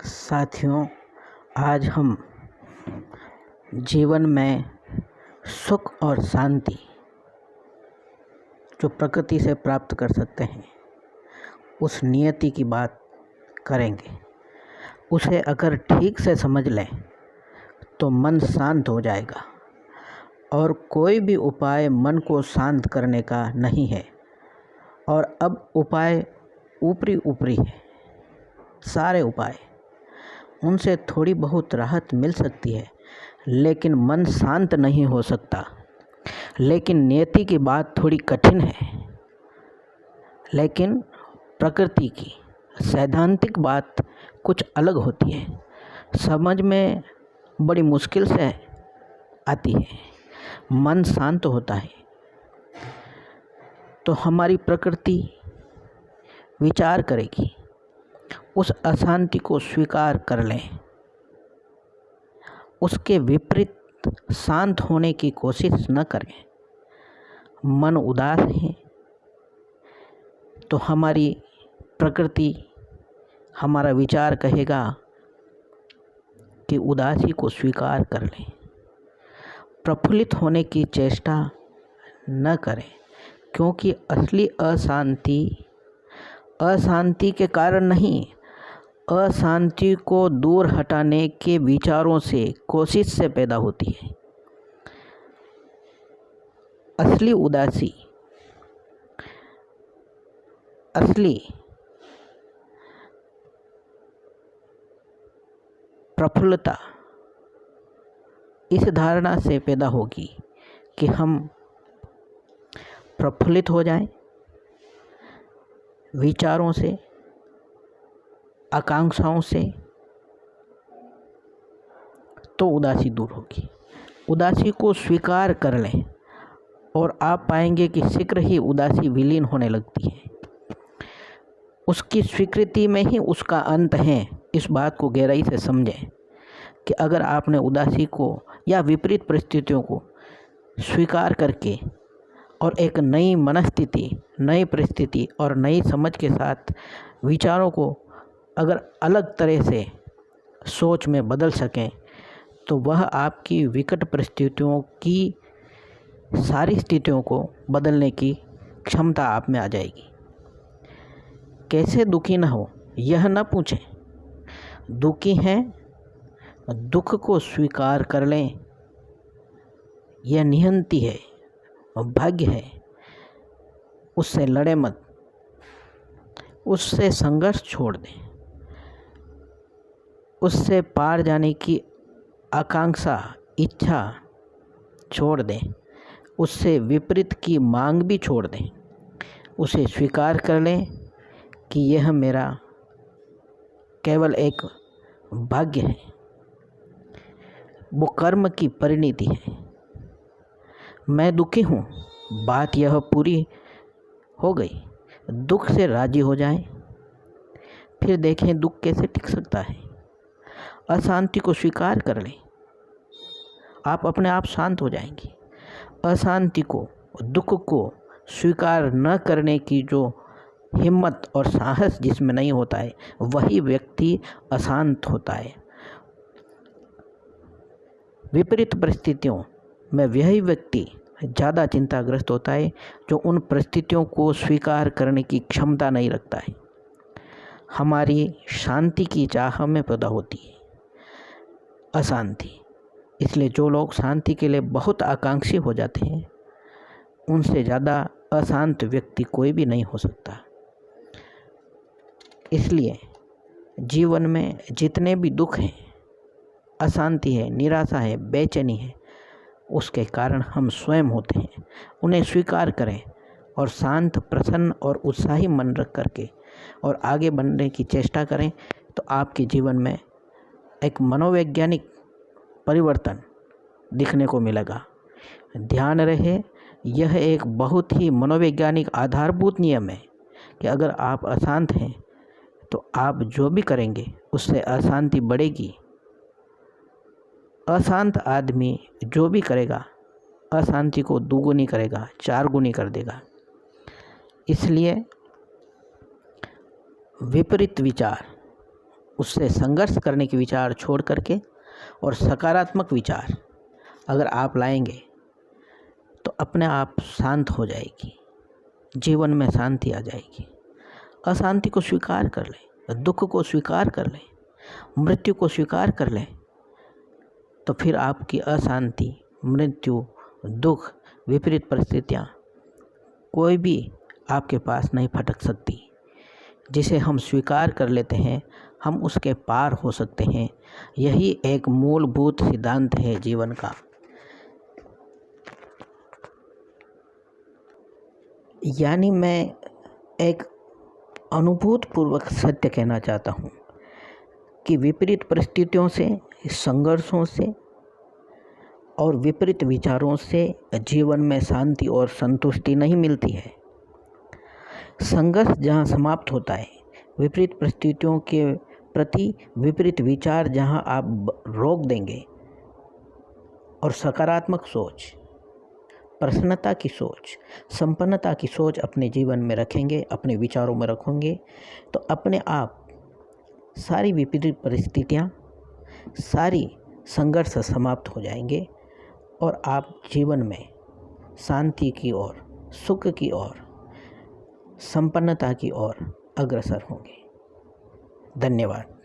साथियों, आज हम जीवन में सुख और शांति जो प्रकृति से प्राप्त कर सकते हैं उस नियति की बात करेंगे। उसे अगर ठीक से समझ लें तो मन शांत हो जाएगा और कोई भी उपाय मन को शांत करने का नहीं है। और अब उपाय ऊपरी है, सारे उपाय उनसे थोड़ी बहुत राहत मिल सकती है, लेकिन मन शांत नहीं हो सकता। लेकिन नियति की बात थोड़ी कठिन है, लेकिन प्रकृति की सैद्धांतिक बात कुछ अलग होती है, समझ में बड़ी मुश्किल से आती है। मन शांत होता है तो हमारी प्रकृति विचार करेगी, उस अशांति को स्वीकार कर लें, उसके विपरीत शांत होने की कोशिश न करें। मन उदास है तो हमारी प्रकृति, हमारा विचार कहेगा कि उदासी को स्वीकार कर लें, प्रफुल्लित होने की चेष्टा न करें, क्योंकि असली अशांति के कारण नहीं, अशांति को दूर हटाने के विचारों से, कोशिश से पैदा होती है। असली उदासी, असली प्रफुल्लता इस धारणा से पैदा होगी कि हम प्रफुल्लित हो जाएं, विचारों से, आकांक्षाओं से, तो उदासी दूर होगी। उदासी को स्वीकार कर लें और आप पाएंगे कि शीघ्र ही उदासी विलीन होने लगती है। उसकी स्वीकृति में ही उसका अंत है। इस बात को गहराई से समझें कि अगर आपने उदासी को या विपरीत परिस्थितियों को स्वीकार करके और एक नई मनस्थिति, नई परिस्थिति और नई समझ के साथ विचारों को अगर अलग तरह से सोच में बदल सकें, तो वह आपकी विकट परिस्थितियों की सारी स्थितियों को बदलने की क्षमता आप में आ जाएगी। कैसे दुखी न हो यह न पूछें, दुखी हैं, दुख को स्वीकार कर लें, यह नियति है, भाग्य है। उससे लड़े मत, उससे संघर्ष छोड़ दें, उससे पार जाने की आकांक्षा, इच्छा छोड़ दें, उससे विपरीत की मांग भी छोड़ दें। उसे स्वीकार कर लें कि यह मेरा केवल एक भाग्य है, वो कर्म की परिणति है। मैं दुखी हूँ, बात यह पूरी हो गई। दुख से राजी हो जाएं, फिर देखें दुख कैसे टिक सकता है। अशांति को स्वीकार कर लें, आप अपने आप शांत हो जाएंगे। अशांति को, दुख को स्वीकार न करने की जो हिम्मत और साहस जिसमें नहीं होता है, वही व्यक्ति अशांत होता है। विपरीत परिस्थितियों में वही व्यक्ति ज़्यादा चिंताग्रस्त होता है जो उन परिस्थितियों को स्वीकार करने की क्षमता नहीं रखता है। हमारी शांति की चाह में पैदा होती है अशांति। इसलिए जो लोग शांति के लिए बहुत आकांक्षी हो जाते हैं, उनसे ज़्यादा अशांत व्यक्ति कोई भी नहीं हो सकता। इसलिए जीवन में जितने भी दुख हैं, अशांति है, निराशा है, बेचैनी है, उसके कारण हम स्वयं होते हैं। उन्हें स्वीकार करें और शांत, प्रसन्न और उत्साही मन रख करके और आगे बढ़ने की चेष्टा करें, तो आपके जीवन में एक मनोवैज्ञानिक परिवर्तन दिखने को मिलेगा। ध्यान रहे, यह एक बहुत ही मनोवैज्ञानिक आधारभूत नियम है कि अगर आप अशांत हैं तो आप जो भी करेंगे उससे अशांति बढ़ेगी। अशांत आदमी जो भी करेगा अशांति को दुगुनी करेगा, चार गुनी कर देगा। इसलिए विपरीत विचार उससे संघर्ष करने के विचार छोड़ करके और सकारात्मक विचार अगर आप लाएंगे तो अपने आप शांत हो जाएगी, जीवन में शांति आ जाएगी। अशांति को स्वीकार कर ले, दुख को स्वीकार कर ले, मृत्यु को स्वीकार कर ले, तो फिर आपकी अशांति, मृत्यु, दुख, विपरीत परिस्थितियाँ कोई भी आपके पास नहीं फटक सकती। जिसे हम स्वीकार कर लेते हैं हम उसके पार हो सकते हैं। यही एक मूलभूत सिद्धांत है जीवन का। यानी मैं एक अनुभूतपूर्वक सत्य कहना चाहता हूँ कि विपरीत परिस्थितियों से, संघर्षों से और विपरीत विचारों से जीवन में शांति और संतुष्टि नहीं मिलती है। संघर्ष जहाँ समाप्त होता है, विपरीत परिस्थितियों के प्रति विपरीत विचार जहाँ आप रोक देंगे और सकारात्मक सोच, प्रसन्नता की सोच, संपन्नता की सोच अपने जीवन में रखेंगे, अपने विचारों में रखेंगे, तो अपने आप सारी विपरीत परिस्थितियाँ, सारी संघर्ष समाप्त हो जाएंगे और आप जीवन में शांति की ओर, सुख की ओर, संपन्नता की ओर अग्रसर होंगे। धन्यवाद।